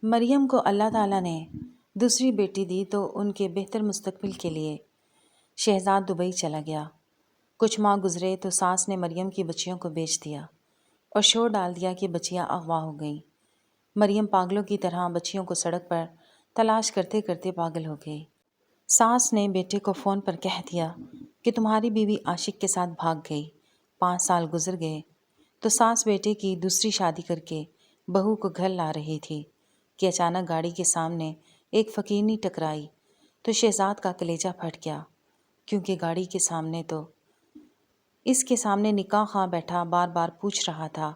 مریم کو اللہ تعالیٰ نے دوسری بیٹی دی تو ان کے بہتر مستقبل کے لیے شہزاد دبئی چلا گیا۔ کچھ ماہ گزرے تو ساس نے مریم کی بچیوں کو بیچ دیا اور شور ڈال دیا کہ بچیاں اغوا ہو گئیں۔ مریم پاگلوں کی طرح بچیوں کو سڑک پر تلاش کرتے کرتے پاگل ہو گئی۔ ساس نے بیٹے کو فون پر کہہ دیا کہ تمہاری بیوی عاشق کے ساتھ بھاگ گئی۔ 5 سال گزر گئے تو ساس بیٹے کی دوسری شادی کر کے بہو کو گھر لا رہی تھی کہ اچانک گاڑی کے سامنے ایک فقیرنی ٹکرائی تو شہزاد کا کلیجہ پھٹ گیا، کیونکہ گاڑی کے سامنے تو اس کے سامنے نکاح خواہ بیٹھا بار بار پوچھ رہا تھا،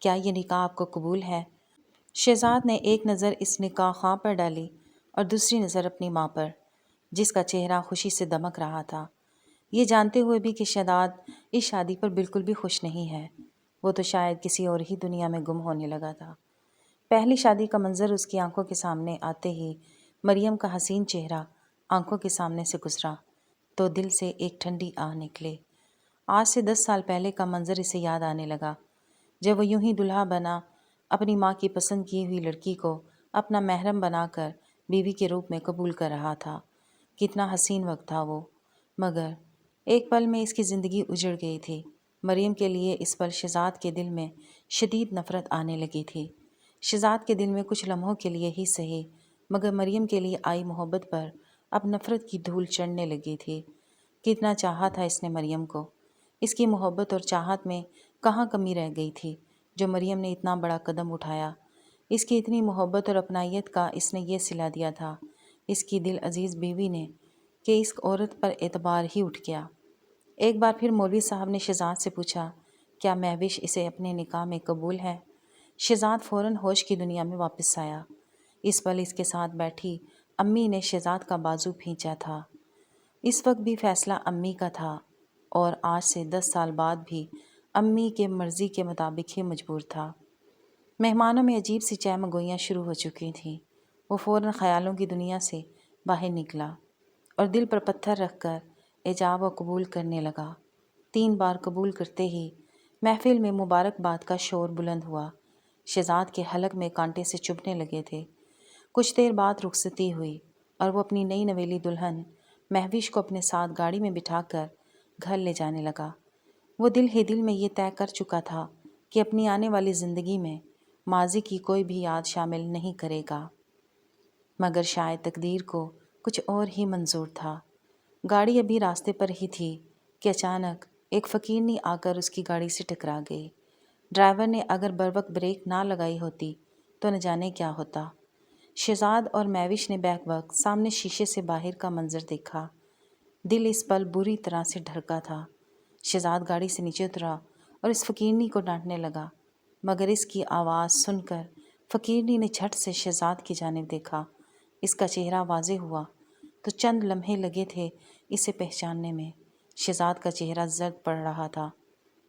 کیا یہ نکاح آپ کو قبول ہے؟ شہزاد نے ایک نظر اس نکاح خواہ پر ڈالی اور دوسری نظر اپنی ماں پر، جس کا چہرہ خوشی سے دمک رہا تھا، یہ جانتے ہوئے بھی کہ شہزاد اس شادی پر بالکل بھی خوش نہیں ہے۔ وہ تو شاید کسی اور ہی دنیا میں گم ہونے لگا تھا۔ پہلی شادی کا منظر اس کی آنکھوں کے سامنے آتے ہی مریم کا حسین چہرہ آنکھوں کے سامنے سے گزرا تو دل سے ایک ٹھنڈی آہ نکلے۔ آج سے 10 سال پہلے کا منظر اسے یاد آنے لگا، جب وہ یوں ہی دلہا بنا اپنی ماں کی پسند کی ہوئی لڑکی کو اپنا محرم بنا کر بیوی کے روپ میں قبول کر رہا تھا۔ کتنا حسین وقت تھا وہ، مگر ایک پل میں اس کی زندگی اجڑ گئی تھی۔ مریم کے لیے اس پل شہزاد کے دل میں شدید نفرت آنے لگی تھی۔ شہزاد کے دل میں کچھ لمحوں کے لیے ہی سہی، مگر مریم کے لیے آئی محبت پر اب نفرت کی دھول چڑھنے لگی تھی۔ کتنا چاہا تھا اس نے مریم کو، اس کی محبت اور چاہت میں کہاں کمی رہ گئی تھی جو مریم نے اتنا بڑا قدم اٹھایا۔ اس کی اتنی محبت اور اپنائیت کا اس نے یہ صلہ دیا تھا اس کی دل عزیز بیوی نے کہ اس عورت پر اعتبار ہی اٹھ گیا۔ ایک بار پھر مولوی صاحب نے شہزاد سے پوچھا، کیا مہوش اسے اپنے نکاح میں قبول ہے؟ شہزاد فوراً ہوش کی دنیا میں واپس آیا۔ اس پل اس کے ساتھ بیٹھی امی نے شہزاد کا بازو کھینچا تھا۔ اس وقت بھی فیصلہ امی کا تھا اور آج سے 10 سال بعد بھی امی کے مرضی کے مطابق ہی مجبور تھا۔ مہمانوں میں عجیب سی چہمگوئیاں شروع ہو چکی تھیں۔ وہ فوراً خیالوں کی دنیا سے باہر نکلا اور دل پر پتھر رکھ کر ایجاب و قبول کرنے لگا۔ 3 بار قبول کرتے ہی محفل میں مبارکباد کا شور بلند ہوا۔ شہزاد کے حلق میں کانٹے سے چبھنے لگے تھے۔ کچھ دیر بعد رخصتی ہوئی اور وہ اپنی نئی نویلی دلہن مہوش کو اپنے ساتھ گاڑی میں بٹھا کر گھر لے جانے لگا۔ وہ دل ہی دل میں یہ طے کر چکا تھا کہ اپنی آنے والی زندگی میں ماضی کی کوئی بھی یاد شامل نہیں کرے گا، مگر شاید تقدیر کو کچھ اور ہی منظور تھا۔ گاڑی ابھی راستے پر ہی تھی کہ اچانک ایک فقیرنی آ کر اس کی گاڑی سے ٹکرا گئی۔ ڈرائیور نے اگر بروقت بریک نہ لگائی ہوتی تو نہ جانے کیا ہوتا۔ شہزاد اور مہوش نے بیک وقت سامنے شیشے سے باہر کا منظر دیکھا۔ دل اس پل بری طرح سے دھڑکا تھا۔ شہزاد گاڑی سے نیچے اترا اور اس فقیرنی کو ڈانٹنے لگا، مگر اس کی آواز سن کر فقیرنی نے جھٹ سے شہزاد کی جانب دیکھا۔ اس کا چہرہ واضح ہوا تو چند لمحے لگے تھے اسے پہچاننے میں۔ شہزاد کا چہرہ زرد پڑ رہا تھا،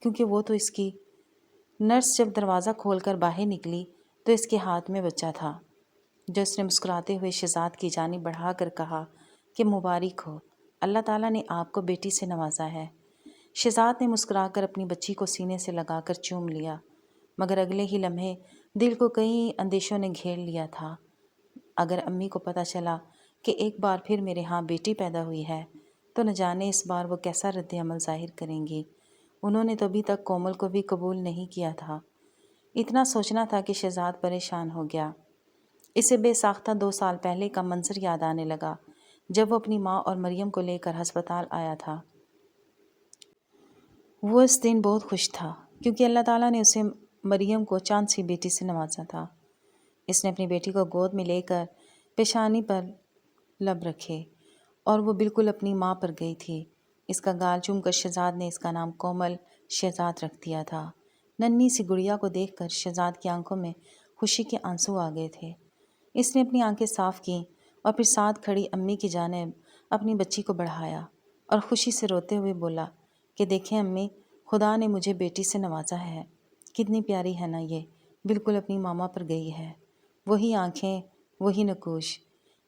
کیونکہ وہ تو اس کی نرس جب دروازہ کھول کر باہر نکلی تو اس کے ہاتھ میں بچہ تھا، جو اس نے مسکراتے ہوئے شہزاد کی جانب بڑھا کر کہا کہ مبارک ہو، اللہ تعالیٰ نے آپ کو بیٹی سے نوازا ہے۔ شہزاد نے مسکرا کر اپنی بچی کو سینے سے لگا کر چوم لیا، مگر اگلے ہی لمحے دل کو کئی اندیشوں نے گھیر لیا تھا۔ اگر امی کو پتہ چلا کہ ایک بار پھر میرے ہاں بیٹی پیدا ہوئی ہے تو نہ جانے اس بار وہ کیسا رد عمل ظاہر کریں گی۔ انہوں نے تو ابھی تک کومل کو بھی قبول نہیں کیا تھا۔ اتنا سوچنا تھا کہ شہزاد پریشان ہو گیا۔ اسے بے ساختہ 2 سال پہلے کا منظر یاد آنے لگا جب وہ اپنی ماں اور مریم کو لے کر ہسپتال آیا تھا۔ وہ اس دن بہت خوش تھا کیونکہ اللہ تعالیٰ نے اسے مریم کو چاند سی بیٹی سے نوازا تھا۔ اس نے اپنی بیٹی کو گود میں لے کر پیشانی پر لب رکھے اور وہ بالکل اپنی ماں پر گئی تھی۔ اس کا گال چوم کر شہزاد نے اس کا نام کومل شہزاد رکھ دیا تھا۔ ننھی سی گڑیا کو دیکھ کر شہزاد کی آنکھوں میں خوشی کے آنسو آ گئے تھے۔ اس نے اپنی آنکھیں صاف کیں اور پھر ساتھ کھڑی امی کی جانب اپنی بچی کو بڑھایا اور خوشی سے روتے ہوئے بولا کہ دیکھیں امی، خدا نے مجھے بیٹی سے نوازا ہے۔ کتنی پیاری ہے نا یہ، بالکل اپنی ماما پر گئی ہے۔ وہی آنکھیں، وہی نقوش۔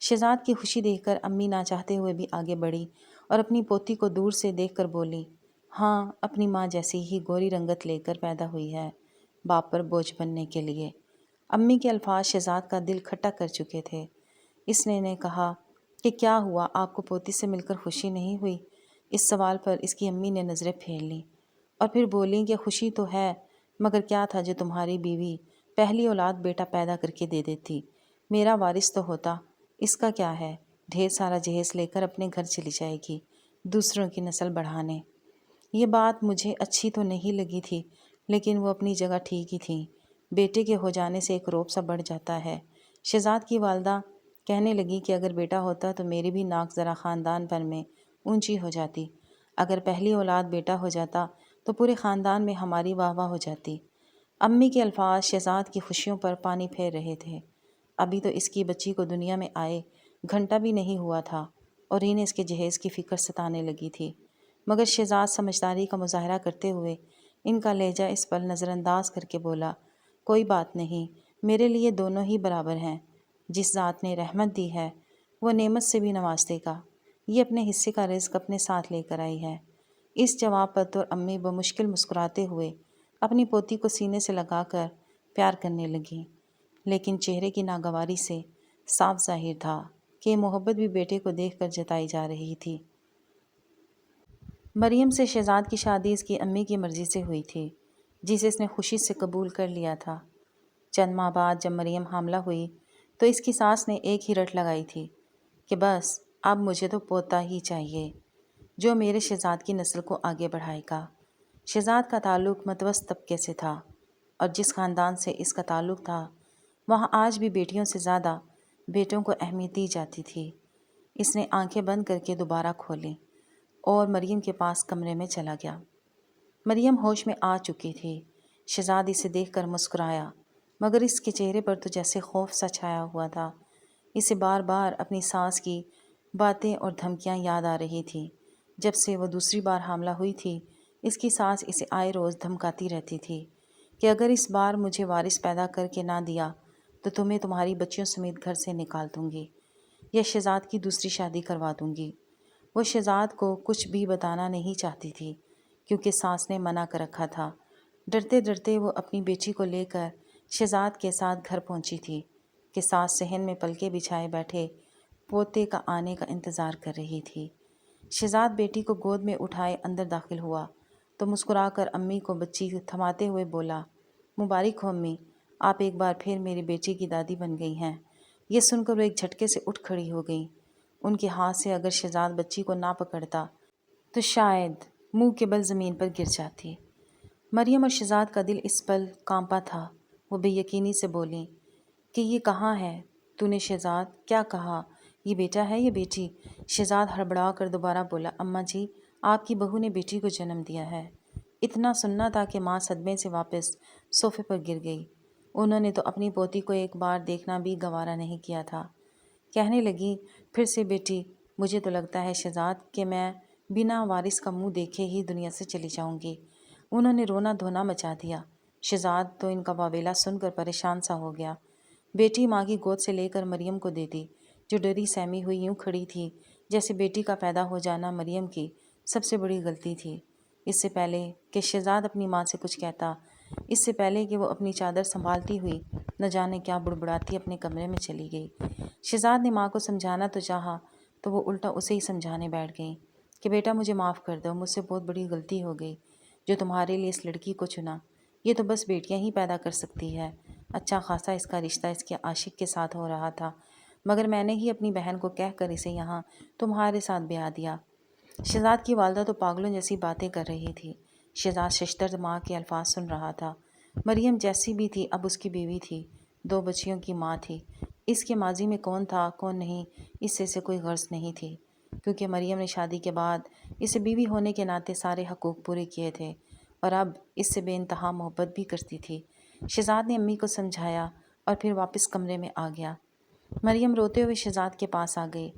شہزاد کی خوشی دیکھ کر امی نہ چاہتے ہوئے بھی آگے بڑھی اور اپنی پوتی کو دور سے دیکھ کر بولی، ہاں اپنی ماں جیسی ہی گوری رنگت لے کر پیدا ہوئی ہے، باپ پر بوجھ بننے کے لیے۔ امی کے الفاظ شہزاد کا دل کھٹا کر چکے تھے۔ اس نے کہا کہ کیا ہوا، آپ کو پوتی سے مل کر خوشی نہیں ہوئی؟ اس سوال پر اس کی امی نے نظریں پھیر لیں اور پھر بولیں کہ خوشی تو ہے، مگر کیا تھا جو تمہاری بیوی پہلی اولاد بیٹا پیدا کر کے دے دیتی، میرا وارث تو ہوتا۔ اس کا کیا ہے، ڈھیر سارا جہیز لے کر اپنے گھر چلی جائے گی دوسروں کی نسل بڑھانے۔ یہ بات مجھے اچھی تو نہیں لگی تھی، لیکن وہ اپنی جگہ ٹھیک ہی تھیں۔ بیٹے کے ہو جانے سے ایک روب سا بڑھ جاتا ہے۔ شہزاد کی والدہ کہنے لگی کہ اگر بیٹا ہوتا تو میری بھی ناک ذرا خاندان بھر میں اونچی ہو جاتی، اگر پہلی اولاد بیٹا ہو جاتا تو پورے خاندان میں ہماری واہ واہ ہو جاتی۔ امی کے الفاظ شہزاد کی خوشیوں پر پانی پھیر رہے تھے۔ ابھی تو اس کی بچی کو دنیا میں آئے گھنٹہ بھی نہیں ہوا تھا اور انہیں اس کے جہیز کی فکر ستانے لگی تھی، مگر شہزاد سمجھداری کا مظاہرہ کرتے ہوئے ان کا لہجہ اس پر نظر انداز کر کے بولا، کوئی بات نہیں، میرے لیے دونوں ہی برابر ہیں۔ جس ذات نے رحمت دی ہے وہ نعمت سے بھی نواز دے گا۔ یہ اپنے حصے کا رزق اپنے ساتھ لے کر آئی ہے۔ اس جواب پر تو امی بمشکل مسکراتے ہوئے اپنی پوتی کو سینے سے لگا کر پیار کرنے لگیں، لیکن چہرے کی ناگواری سے صاف ظاہر تھا کہ محبت بھی بیٹے کو دیکھ کر جتائی جا رہی تھی۔ مریم سے شہزاد کی شادی اس کی امی کی مرضی سے ہوئی تھی، جسے اس نے خوشی سے قبول کر لیا تھا۔ چند ماہ بعد جب مریم حاملہ ہوئی تو اس کی ساس نے ایک ہی رٹ لگائی تھی کہ بس اب مجھے تو پوتا ہی چاہیے جو میرے شہزاد کی نسل کو آگے بڑھائے گا۔ شہزاد کا تعلق متوسط طبقے سے تھا اور جس خاندان سے اس کا تعلق تھا وہاں آج بھی بیٹیوں سے زیادہ بیٹوں کو اہمیت دی جاتی تھی۔ اس نے آنکھیں بند کر کے دوبارہ کھولیں اور مریم کے پاس کمرے میں چلا گیا۔ مریم ہوش میں آ چکی تھی۔ شہزاد اسے دیکھ کر مسکرایا، مگر اس کے چہرے پر تو جیسے خوف سا چھایا ہوا تھا۔ اسے بار بار اپنی ساس کی باتیں اور دھمکیاں یاد آ رہی تھیں۔ جب سے وہ دوسری بار حاملہ ہوئی تھی اس کی ساس اسے آئے روز دھمکاتی رہتی تھی کہ اگر اس بار مجھے وارث پیدا کر کے نہ دیا تو تمہیں تمہاری بچیوں سمیت گھر سے نکال دوں گی یا شہزاد کی دوسری شادی کروا دوں گی۔ وہ شہزاد کو کچھ بھی بتانا نہیں چاہتی تھی کیونکہ ساس نے منع کر رکھا تھا۔ ڈرتے ڈرتے وہ اپنی بیٹی کو لے کر شہزاد کے ساتھ گھر پہنچی تھی کہ ساس صحن میں پلکیں بچھائے بیٹھے پوتے کا آنے کا انتظار کر رہی تھی۔ شہزاد بیٹی کو گود میں اٹھائے اندر داخل ہوا تو مسکرا کر امی کو بچی تھماتے ہوئے بولا، مبارک ہو امی، آپ ایک بار پھر میری بیٹی کی دادی بن گئی ہیں۔ یہ سن کر وہ ایک جھٹکے سے اٹھ کھڑی ہو گئیں۔ ان کے ہاتھ سے اگر شہزاد بچی کو نہ پکڑتا تو شاید منہ کے بل زمین پر گر جاتی۔ مریم اور شہزاد کا دل اس پل کانپا تھا۔ وہ بے یقینی سے بولیں کہ یہ کہاں ہے؟ تو نے شہزاد کیا کہا؟ یہ بیٹا ہے یا بیٹی؟ شہزاد ہڑبڑا کر دوبارہ بولا، اماں جی، آپ کی بہو نے بیٹی کو جنم دیا ہے۔ اتنا سننا تھا کہ ماں صدمے سے واپس صوفے پر گر گئی۔ انہوں نے تو اپنی پوتی کو ایک بار دیکھنا بھی گوارا نہیں کیا تھا۔ کہنے لگی، پھر سے بیٹی، مجھے تو لگتا ہے شہزاد کہ میں بنا وارث کا منہ دیکھے ہی دنیا سے چلی جاؤں گی۔ انہوں نے رونا دھونا مچا دیا۔ شہزاد تو ان کا واویلا سن کر پریشان سا ہو گیا۔ بیٹی ماں کی گود سے لے کر مریم کو دے دی، جو ڈری سہمی ہوئی یوں کھڑی تھی جیسے بیٹی کا پیدا ہو جانا مریم کی سب سے بڑی غلطی تھی۔ اس سے پہلے کہ شہزاد اپنی ماں سے کچھ کہتا، اس سے پہلے کہ وہ اپنی چادر سنبھالتی ہوئی نہ جانے کیا بڑبڑاتی اپنے کمرے میں چلی گئی۔ شہزاد نے ماں کو سمجھانا تو چاہا تو وہ الٹا اسے ہی سمجھانے بیٹھ گئیں کہ بیٹا مجھے معاف کر دو، مجھ سے بہت بڑی غلطی ہو گئی جو تمہارے لیے اس لڑکی کو چنا۔ یہ تو بس بیٹیاں ہی پیدا کر سکتی ہے۔ اچھا خاصا اس کا رشتہ اس کے عاشق کے ساتھ ہو رہا تھا، مگر میں نے ہی اپنی بہن کو کہہ کر اسے یہاں تمہارے ساتھ بیاہ دیا۔ شہزاد کی والدہ تو پاگلوں جیسی باتیں کر رہی تھی۔ شہزاد ششدر ماں کے الفاظ سن رہا تھا۔ مریم جیسی بھی تھی اب اس کی بیوی تھی، 2 بچیوں کی ماں تھی۔ اس کے ماضی میں کون تھا کون نہیں اس سے اسے کوئی غرض نہیں تھی، کیونکہ مریم نے شادی کے بعد اسے بیوی ہونے کے ناطے سارے حقوق پورے کیے تھے اور اب اس سے بے انتہا محبت بھی کرتی تھی۔ شہزاد نے امی کو سمجھایا اور پھر واپس کمرے میں آ گیا۔ مریم روتے ہوئے شہزاد کے پاس آ گئی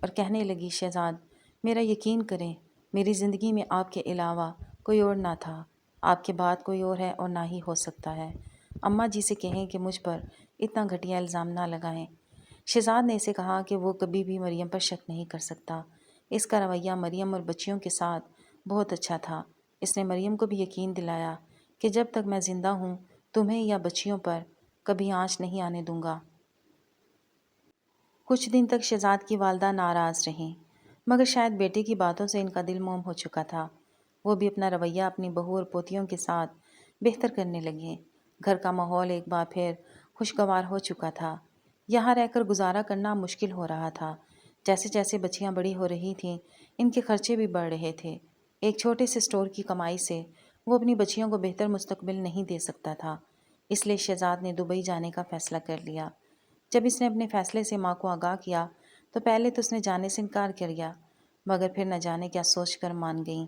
اور کہنے لگی، شہزاد، میرا یقین کریں، میری زندگی میں آپ کے علاوہ کوئی اور نہ تھا، آپ کے بعد کوئی اور ہے اور نہ ہی ہو سکتا ہے۔ اماں جی سے کہیں کہ مجھ پر اتنا گھٹیا الزام نہ لگائیں۔ شہزاد نے اسے کہا کہ وہ کبھی بھی مریم پر شک نہیں کر سکتا۔ اس کا رویہ مریم اور بچیوں کے ساتھ بہت اچھا تھا۔ اس نے مریم کو بھی یقین دلایا کہ جب تک میں زندہ ہوں تمہیں یا بچیوں پر کبھی آنچ نہیں آنے دوں گا۔ کچھ دن تک شہزاد کی والدہ ناراض رہیں، مگر شاید بیٹے کی باتوں سے ان کا دل موم ہو چکا تھا۔ وہ بھی اپنا رویہ اپنی بہو اور پوتیوں کے ساتھ بہتر کرنے لگیں۔ گھر کا ماحول ایک بار پھر خوشگوار ہو چکا تھا۔ یہاں رہ کر گزارا کرنا مشکل ہو رہا تھا۔ جیسے جیسے بچیاں بڑی ہو رہی تھیں، ان کے خرچے بھی بڑھ رہے تھے۔ ایک چھوٹے سے اسٹور کی کمائی سے وہ اپنی بچیوں کو بہتر مستقبل نہیں دے سکتا تھا۔ اس لیے شہزاد نے دبئی جانے کا فیصلہ کر لیا۔ جب اس نے اپنے فیصلے سے ماں کو آگاہ کیا تو پہلے تو اس نے جانے سے انکار کر دیا، مگر پھر نہ جانے کیا سوچ کر مان گئیں۔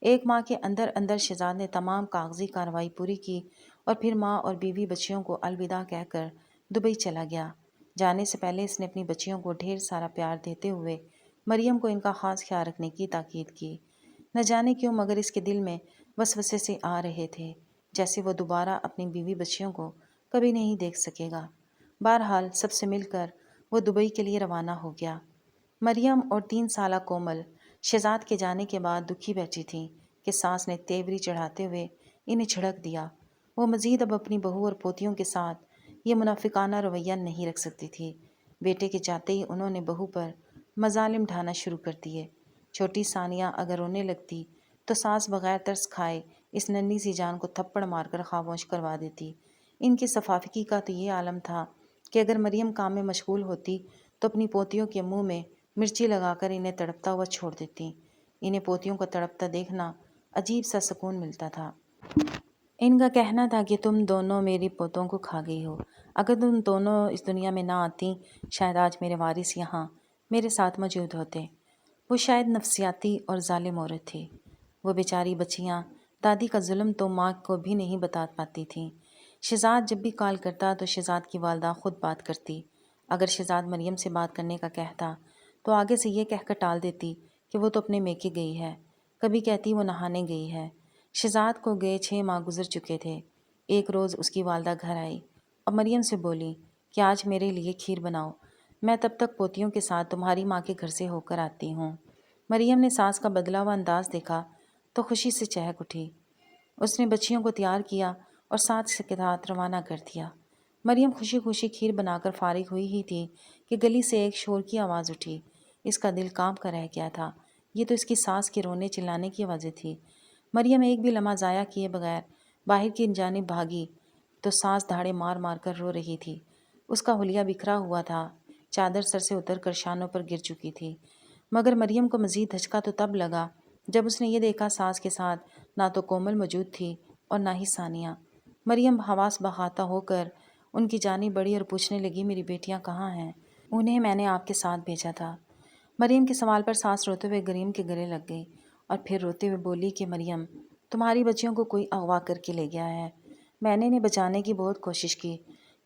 ایک ماہ کے اندر اندر شہزاد نے تمام کاغذی کارروائی پوری کی اور پھر ماں اور بیوی بچیوں کو الوداع کہہ کر دبئی چلا گیا۔ جانے سے پہلے اس نے اپنی بچیوں کو ڈھیر سارا پیار دیتے ہوئے مریم کو ان کا خاص خیال رکھنے کی تاکید کی۔ نہ جانے کیوں مگر اس کے دل میں وسوسے سے آ رہے تھے، جیسے وہ دوبارہ اپنی بیوی بچیوں کو کبھی نہیں دیکھ سکے گا۔ بہرحال سب سے مل کر وہ دبئی کے لیے روانہ ہو گیا۔ مریم اور 3 سالہ کومل شہزاد کے جانے کے بعد دکھی بیٹھی تھیں کہ ساس نے تیوری چڑھاتے ہوئے انہیں جھڑک دیا۔ وہ مزید اب اپنی بہو اور پوتیوں کے ساتھ یہ منافقانہ رویہ نہیں رکھ سکتی تھی۔ بیٹے کے جاتے ہی انہوں نے بہو پر مظالم ڈھانا شروع کر دیے۔ چھوٹی ثانیہ اگر رونے لگتی تو ساس بغیر ترس کھائے اس ننھی سی جان کو تھپڑ مار کر خاموش کروا دیتی۔ ان کی صفافکی کا تو یہ عالم تھا کہ اگر مریم کام میں مشغول ہوتی تو اپنی پوتیوں کے منہ میں مرچی لگا کر انہیں تڑپتا ہوا چھوڑ دیتی۔ انہیں پوتیوں کو تڑپتا دیکھنا عجیب سا سکون ملتا تھا۔ ان کا کہنا تھا کہ تم دونوں میری پوتوں کو کھا گئی ہو۔ اگر تم دونوں اس دنیا میں نہ آتی شاید آج میرے وارث یہاں میرے ساتھ موجود ہوتے۔ وہ شاید نفسیاتی اور ظالم عورت تھی۔ وہ بیچاری بچیاں دادی کا ظلم تو ماں کو بھی نہیں بتا پاتی تھیں۔ شہزاد جب بھی کال کرتا تو شہزاد کی والدہ خود بات کرتی۔ اگر شہزاد مریم سے بات کرنے کا کہتا تو آگے سے یہ کہہ کر ٹال دیتی کہ وہ تو اپنے میکے گئی ہے۔ کبھی کہتی وہ نہانے گئی ہے۔ شہزاد کو گئے 6 ماہ گزر چکے تھے۔ ایک روز اس کی والدہ گھر آئی اور مریم سے بولی کہ آج میرے لیے کھیر بناؤ، میں تب تک پوتیوں کے ساتھ تمہاری ماں کے گھر سے ہو کر آتی ہوں۔ مریم نے ساس کا بدلا ہوا انداز دیکھا تو خوشی سے چہک اٹھی۔ اس نے بچیوں کو تیار کیا اور ساتھ کے ساتھ روانہ کر دیا۔ مریم خوشی خوشی کھیر بنا کر فارغ ہوئی ہی تھی کہ گلی سے ایک شور کی آواز اٹھی۔ اس کا دل کانپ کر رہ گیا تھا۔ یہ تو اس کی ساس کے رونے چلانے کی آوازیں تھی۔ مریم ایک بھی لمحہ ضائع کیے بغیر باہر کی جانب بھاگی تو ساس دھاڑے مار مار کر رو رہی تھی۔ اس کا حلیہ بکھرا ہوا تھا، چادر سر سے اتر کر شانوں پر گر چکی تھی۔ مگر مریم کو مزید دھچکا تو تب لگا جب اس نے یہ دیکھا ساس کے ساتھ نہ تو کومل موجود تھی اور نہ ہی ثانیہ۔ مریم حواس بحاتہ ہو کر ان کی جانب بڑھی اور پوچھنے لگی میری بیٹیاں کہاں ہیں؟ انہیں میں نے آپ کے ساتھ بھیجا تھا۔ مریم کے سوال پر ساس روتے ہوئے گریم کے گلے لگ گئی اور پھر روتے ہوئے بولی کہ مریم تمہاری بچیوں کو کوئی اغوا کر کے لے گیا ہے۔ میں نے انہیں بچانے کی بہت کوشش کی،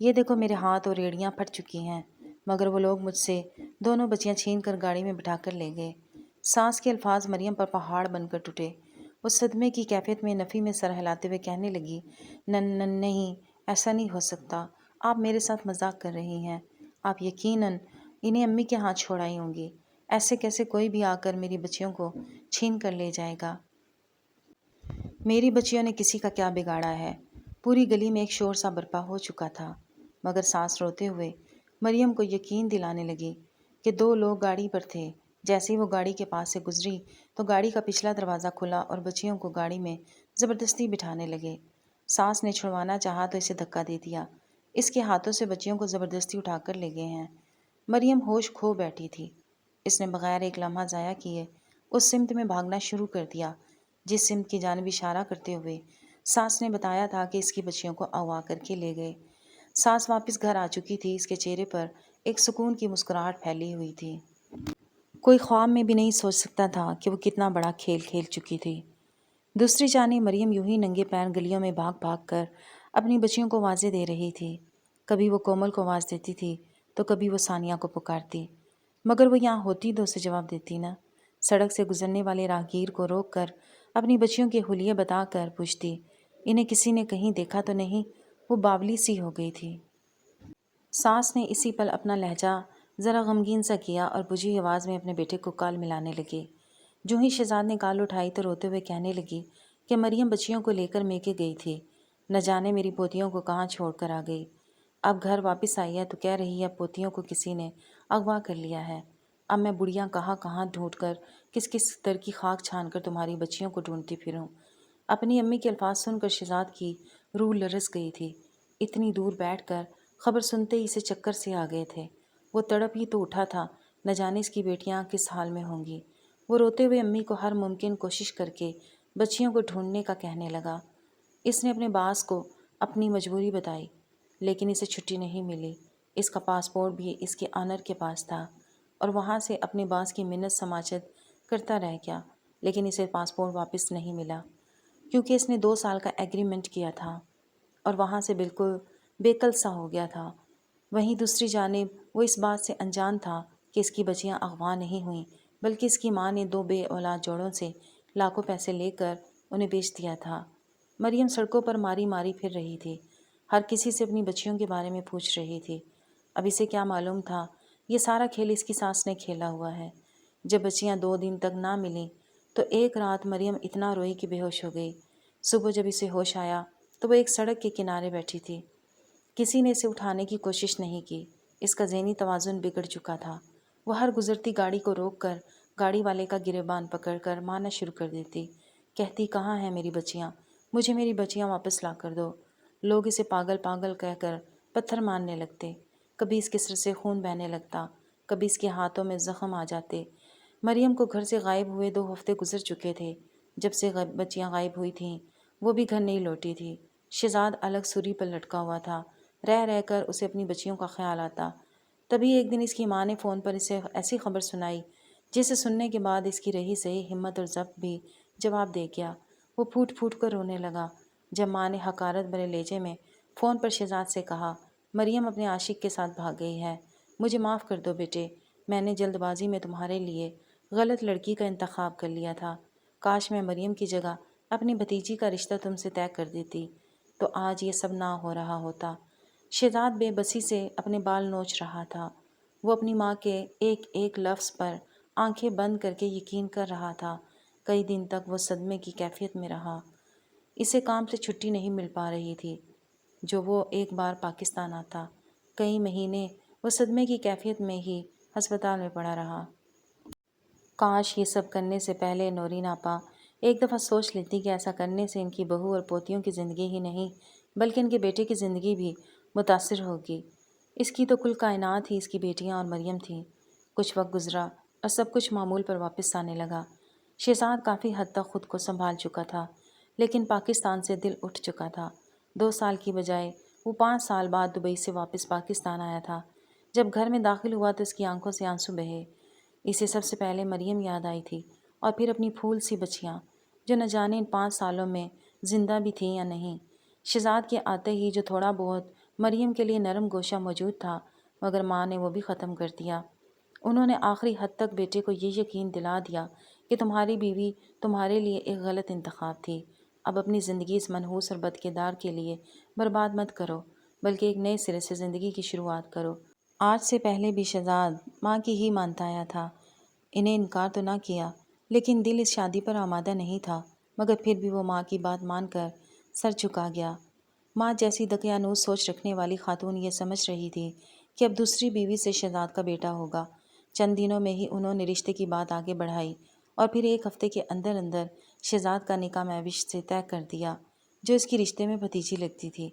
یہ دیکھو میرے ہاتھ اور ایڑیاں پھٹ چکی ہیں، مگر وہ لوگ مجھ سے دونوں بچیاں چھین کر گاڑی میں بٹھا کر لے گئے۔ ساس کے الفاظ مریم پر پہاڑ بن کر ٹوٹے۔ وہ صدمے کی کیفیت میں نفی میں سر ہلاتے ہوئے کہنے لگی نہیں، ایسا نہیں ہو سکتا، آپ میرے ساتھ مذاق کر رہی ہیں۔ آپ یقیناً انہیں امی کے ہاتھ چھوڑ آئی ہوں گی۔ ایسے کیسے کوئی بھی آ کر میری بچیوں کو چھین کر لے جائے گا؟ میری بچیوں نے کسی کا کیا بگاڑا ہے؟ پوری گلی میں ایک شور سا برپا ہو چکا تھا، مگر ساس روتے ہوئے مریم کو یقین دلانے لگی کہ 2 لوگ گاڑی پر تھے۔ جیسے ہی وہ گاڑی کے پاس سے گزری تو گاڑی کا پچھلا دروازہ کھلا اور بچیوں کو گاڑی میں زبردستی بٹھانے لگے۔ ساس نے چھڑوانا چاہا تو اسے دھکا دے دیا۔ اس کے ہاتھوں سے بچیوں کو زبردستی اٹھا کر لے گئے ہیں۔ مریم ہوش کھو بیٹھی تھی۔ اس نے بغیر ایک لمحہ ضائع کیے اس سمت میں بھاگنا شروع کر دیا جس سمت کی جانب اشارہ کرتے ہوئے ساس نے بتایا تھا کہ اس کی بچیوں کو اغوا کر کے لے گئے۔ ساس واپس گھر آ چکی تھی۔ اس کے چہرے پر ایک سکون کی مسکراہٹ پھیلی ہوئی تھی۔ کوئی خواب میں بھی نہیں سوچ سکتا تھا کہ وہ کتنا بڑا کھیل کھیل چکی تھی۔ دوسری جانب مریم یوں ہی ننگے پیر گلیوں میں بھاگ بھاگ کر اپنی بچیوں کو آوازیں دے رہی تھی۔ کبھی وہ کومل کو آواز دیتی تھی تو کبھی وہ ثانیہ کو پکارتی، مگر وہ یہاں ہوتی تو اسے جواب دیتی نہ۔ سڑک سے گزرنے والے راہگیر کو روک کر اپنی بچیوں کے حلیے بتا کر پوچھتی انہیں کسی نے کہیں دیکھا تو نہیں؟ وہ باولی سی ہو گئی تھی۔ ساس نے اسی پل اپنا لہجہ ذرا غمگین سا کیا اور بجھی آواز میں اپنے بیٹے کو کال ملانے لگی۔ جو ہی شہزاد نے کال اٹھائی تو روتے ہوئے کہنے لگی کہ مریم بچیوں کو لے کر میکے گئی تھی، نہ جانے میری پوتیوں کو کہاں چھوڑ کر آ گئی۔ اب گھر واپس آئی ہے تو کہہ رہی ہے پوتیوں کو کسی نے اغوا کر لیا ہے۔ اب میں بڑیاں کہاں کہاں ڈھونڈ کر کس کس در کی خاک چھان کر تمہاری بچیوں کو ڈھونڈتی پھروں۔ اپنی امی کے الفاظ سن کر شہزاد کی روح لرز گئی تھی۔ اتنی دور بیٹھ کر خبر سنتے ہی اسے چکر سے آ گئے تھے۔ وہ تڑپ ہی تو اٹھا تھا، نہ جانے اس کی بیٹیاں کس حال میں ہوں گی۔ وہ روتے ہوئے امی کو ہر ممکن کوشش کر کے بچیوں کو ڈھونڈنے کا کہنے لگا۔ اس نے اپنے باس کو اپنی مجبوری بتائی، لیکن اسے چھٹی نہیں ملی۔ اس کا پاسپورٹ بھی اس کے آنر کے پاس تھا اور وہاں سے اپنے باس کی منت سماجت کرتا رہ گیا، لیکن اسے پاسپورٹ واپس نہیں ملا کیونکہ اس نے 2 سال کا ایگریمنٹ کیا تھا اور وہاں سے بالکل بے کل سا ہو گیا تھا۔ وہیں دوسری جانب وہ اس بات سے انجان تھا کہ اس کی بچیاں اغوا نہیں ہوئیں، بلکہ اس کی ماں نے 2 بے اولاد جوڑوں سے لاکھوں پیسے لے کر انہیں بیچ دیا تھا۔ مریم سڑکوں پر ماری ماری پھر رہی تھی، ہر کسی سے اپنی بچیوں کے بارے میں پوچھ رہی تھی۔ اب اسے کیا معلوم تھا، یہ سارا کھیل اس کی ساس نے کھیلا ہوا ہے۔ جب بچیاں 2 دن تک نہ ملیں تو ایک رات مریم اتنا روئی کہ بے ہوش ہو گئی۔ صبح جب اسے ہوش آیا تو وہ ایک سڑک کے کنارے بیٹھی تھی۔ کسی نے اسے اٹھانے کی کوشش نہیں کی۔ اس کا ذہنی توازن بگڑ چکا تھا۔ وہ ہر گزرتی گاڑی کو روک کر گاڑی والے کا گریبان پکڑ کر مارنا شروع کر دیتی، کہتی کہاں ہیں میری بچیاں، مجھے میری بچیاں واپس لا کر دو۔ لوگ اسے پاگل پاگل کہہ کر پتھر مارنے لگتے، کبھی اس کے سر سے خون بہنے لگتا، کبھی اس کے ہاتھوں میں زخم آ جاتے۔ مریم کو گھر سے غائب ہوئے 2 ہفتے گزر چکے تھے۔ جب سے بچیاں غائب ہوئی تھیں وہ بھی گھر نہیں لوٹی تھی۔ شہزاد الگ سوری پر لٹکا ہوا تھا، رہ رہ کر اسے اپنی بچیوں کا خیال آتا۔ تبھی ایک دن اس کی ماں نے فون پر اسے ایسی خبر سنائی جسے سننے کے بعد اس کی رہی سہی ہمت اور ضبط بھی جواب دے گیا۔ وہ پھوٹ پھوٹ کر رونے لگا جب ماں نے حقارت بھرے لہجے میں فون پر شہزاد سے کہا، مریم اپنے عاشق کے ساتھ بھاگ گئی ہے، مجھے معاف کر دو بیٹے، میں نے جلد بازی میں تمہارے لیے غلط لڑکی کا انتخاب کر لیا تھا۔ کاش میں مریم کی جگہ اپنی بھتیجی کا رشتہ تم سے طے کر دیتی تو آج یہ سب نہ ہو رہا ہوتا۔ شہزاد بے بسی سے اپنے بال نوچ رہا تھا۔ وہ اپنی ماں کے ایک ایک لفظ پر آنکھیں بند کر کے یقین کر رہا تھا۔ کئی دن تک وہ صدمے کی کیفیت میں رہا۔ اسے کام سے چھٹی نہیں مل پا رہی تھی جو وہ ایک بار پاکستان آتا۔ کئی مہینے وہ صدمے کی کیفیت میں ہی ہسپتال میں پڑا رہا۔ کاش یہ سب کرنے سے پہلے نورین آپا ایک دفعہ سوچ لیتی کہ ایسا کرنے سے ان کی بہو اور پوتیوں کی زندگی ہی نہیں بلکہ ان کے بیٹے کی زندگی بھی متاثر ہوگی۔ اس کی تو کل کائنات ہی اس کی بیٹیاں اور مریم تھیں۔ کچھ وقت گزرا اور سب کچھ معمول پر واپس آنے لگا۔ شہزاد کافی حد تک خود کو سنبھال چکا تھا، لیکن پاکستان سے دل اٹھ چکا تھا۔ 2 سال کی بجائے وہ 5 سال بعد دبئی سے واپس پاکستان آیا تھا۔ جب گھر میں داخل ہوا تو اس کی آنکھوں سے آنسو بہے۔ اسے سب سے پہلے مریم یاد آئی تھی اور پھر اپنی پھول سی بچیاں جو نہ جانے ان 5 سالوں میں زندہ بھی تھیں یا نہیں۔ شہزاد کے آتے ہی جو تھوڑا بہت مریم کے لیے نرم گوشہ موجود تھا مگر ماں نے وہ بھی ختم کر دیا۔ انہوں نے آخری حد تک بیٹے کو یہ یقین دلا دیا کہ تمہاری بیوی تمہارے لیے ایک غلط انتخاب تھی۔ اب اپنی زندگی اس منحوس اور بدکردار کے لیے برباد مت کرو بلکہ ایک نئے سرے سے زندگی کی شروعات کرو۔ آج سے پہلے بھی شہزاد ماں کی ہی مانتا آیا تھا، انہیں انکار تو نہ کیا، لیکن دل اس شادی پر آمادہ نہیں تھا، مگر پھر بھی وہ ماں کی بات مان کر سر جھکا گیا۔ ماں جیسی دقیانوس سوچ رکھنے والی خاتون یہ سمجھ رہی تھی کہ اب دوسری بیوی سے شہزاد کا بیٹا ہوگا۔ چند دنوں میں ہی انہوں نے رشتے کی بات آگے بڑھائی اور پھر 1 ہفتے کے اندر اندر شہزاد کا نکاح مہوش سے طے کر دیا جو اس کی رشتے میں بھتیجی لگتی تھی۔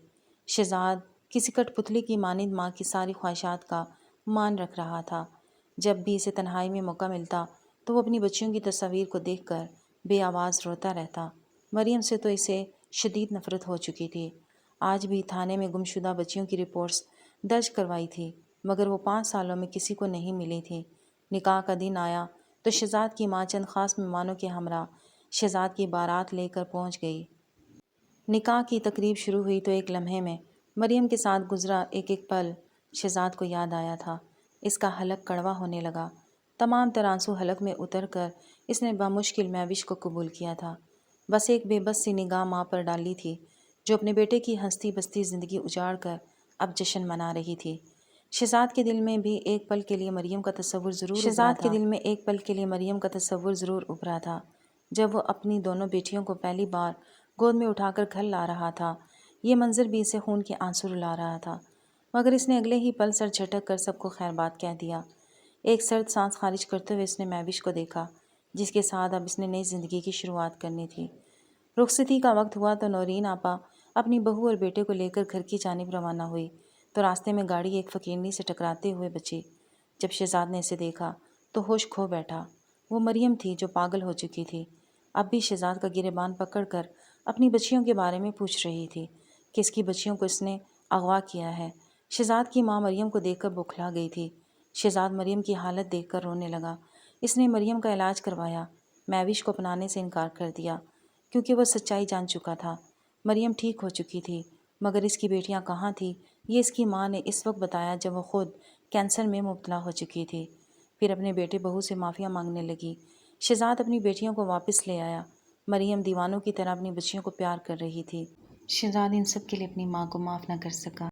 شہزاد کسی کٹ پتلی کی مانند ماں کی ساری خواہشات کا مان رکھ رہا تھا۔ جب بھی اسے تنہائی میں موقع ملتا تو وہ اپنی بچیوں کی تصاویر کو دیکھ کر بے آواز روتا رہتا۔ مریم سے تو اسے شدید نفرت ہو چکی تھی۔ آج بھی تھانے میں گمشدہ بچیوں کی رپورٹس درج کروائی تھی مگر وہ 5 سالوں میں کسی کو نہیں ملی تھی۔ نکاح کا دن آیا تو شہزاد کی ماں چند خاص مہمانوں کے ہمراہ شہزاد کی بارات لے کر پہنچ گئی۔ نکاح کی تقریب شروع ہوئی تو ایک لمحے میں مریم کے ساتھ گزرا ایک ایک پل شہزاد کو یاد آیا تھا۔ اس کا حلق کڑوا ہونے لگا۔ تمام تر آنسو حلق میں اتر کر اس نے بامشکل مہوش کو قبول کیا تھا۔ بس ایک بے بس سی نگاہ ماں پر ڈالی تھی جو اپنے بیٹے کی ہنستی بستی زندگی اجاڑ کر اب جشن منا رہی تھی۔ شہزاد کے دل میں بھی ایک پل کے لیے مریم کا تصور ضرور ابھرا تھا جب وہ اپنی دونوں بیٹیوں کو پہلی بار گود میں اٹھا کر گھر لا رہا تھا۔ یہ منظر بھی اسے خون کے آنسو رلا رہا تھا۔ مگر اس نے اگلے ہی پل سر جھٹک کر سب کو خیر بات کہہ دیا۔ ایک سرد سانس خارج کرتے ہوئے اس نے مہوش کو دیکھا، جس کے ساتھ اب اس نے نئی زندگی کی شروعات کرنی تھی۔ رخصتی کا وقت ہوا تو نورین آپا اپنی بہو اور بیٹے کو لے کر گھر کی جانب روانہ ہوئی تو راستے میں گاڑی ایک فقیرنی سے ٹکراتے ہوئے بچی۔ جب شہزاد نے اسے دیکھا تو ہوش کھو بیٹھا۔ وہ مریم تھی جو پاگل ہو چکی تھی۔ اب بھی شہزاد کا گریبان پکڑ کر اپنی بچیوں کے بارے میں پوچھ رہی تھی کہ اس کی بچیوں کو اس نے اغوا کیا ہے۔ شہزاد کی ماں مریم کو دیکھ کر بوکھلا گئی تھی۔ شہزاد مریم کی حالت دیکھ کر رونے لگا۔ اس نے مریم کا علاج کروایا، مہوش کو اپنانے سے انکار کر دیا کیونکہ وہ سچائی جان چکا تھا۔ مریم ٹھیک ہو چکی تھی، مگر اس کی بیٹیاں کہاں تھیں، یہ اس کی ماں نے اس وقت بتایا جب وہ خود کینسر میں مبتلا ہو چکی تھی۔ پھر اپنے بیٹے بہو سے معافیا مانگنے لگی۔ شہزاد اپنی بیٹیوں کو واپس لے آیا۔ مریم دیوانوں کی طرح اپنی بچیوں کو پیار کر رہی تھی۔ شہزاد ان سب کے لیے اپنی ماں کو معاف نہ کر سکا۔